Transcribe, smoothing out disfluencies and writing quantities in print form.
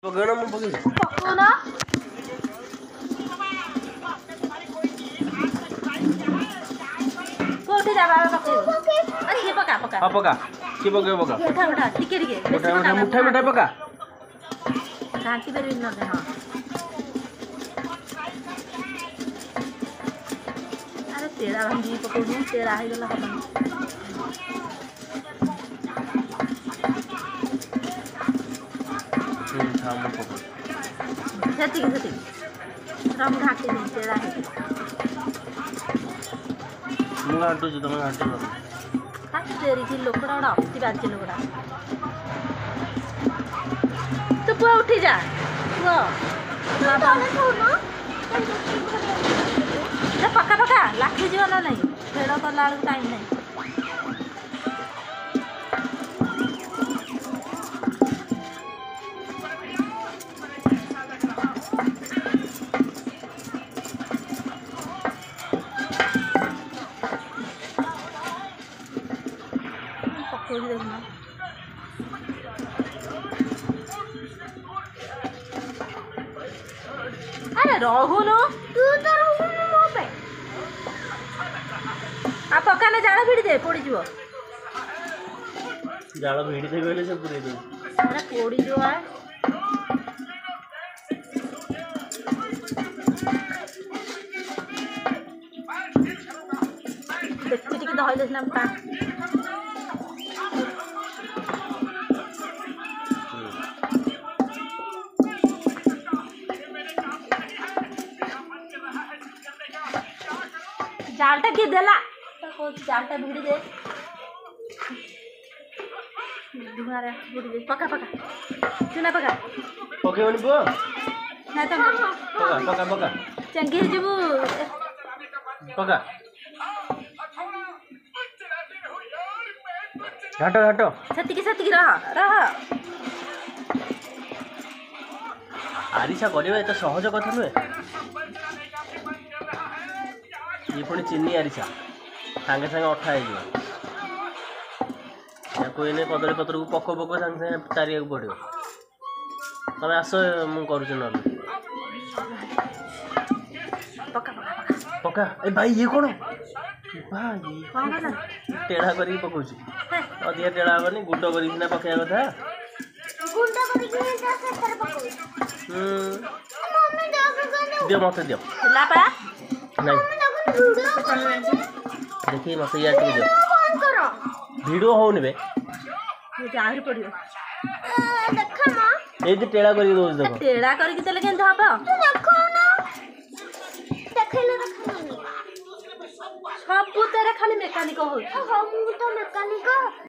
पकड़ना मैं पकड़ पको ना कोठी जा बाबा पको अरे ये पका पका हाँ पका की पके पका उठा उठा टिके टिके उठा उठा मुठा मुठा पका घाटी पर न दे हां अरे तेरा भांजी पको नहीं तेरा है गला खत्म हाँ मैं पकड़ सती सती राम घाटी नहीं तेरा है मुँह हाटू जो तुम्हें हाटू लगा तेरी की लोकड़ा उड़ा अपनी बात की लोकड़ा तू पुआ उठी जा वो बाबा ना पक्का पक्का लाखी जीव ना नहीं फेड़ कला टाइम नहीं पकोड़ी देखना अरे रोहुनु तू तो रोहुनु मो पे आ पक्का ने जाड़ा भिड़ी दे पोड़ी जीव जाड़ा भिड़ी दे बेले से पूरे दे अरे पोड़ी जो है देखती टिके दहल देना पा जालटा की देला जालटा भिड़ी दे दुहारे भिड़ी दे पका पका चुना पका पके होनी बो ना तो पका पका पका चंगी जबू पका घाटो घाटो सती की रह रह आरिसा करवा एत सहज कथा नुहे ये पुणी चीनी आरिसा सांगे सांगे अठा हो एने कदली पत्र को पको पको सांगे सांगे तारिया पड़ो तमें आस मु करुच ना पका पका पका ए भाई ये कौन भाई कौन कला टेढ़ा कर पकाउची अधिका टेढ़ा हेनी गुड कर पकड़ा कथा गुंडा करी के सतर पको मम्मी दियो मत दियो लापा नहीं वीडियो देखिए मत यार दियो कौन करो वीडियो होने बे मुझे आहुरी पड़ियो देखा मां ए जे टेढ़ा कर दोस देखो टेढ़ा करके तले केन हबो तू देखो ना देखैले रखा सब तेरे खाली मेकानिक हो हम तो मेकानिक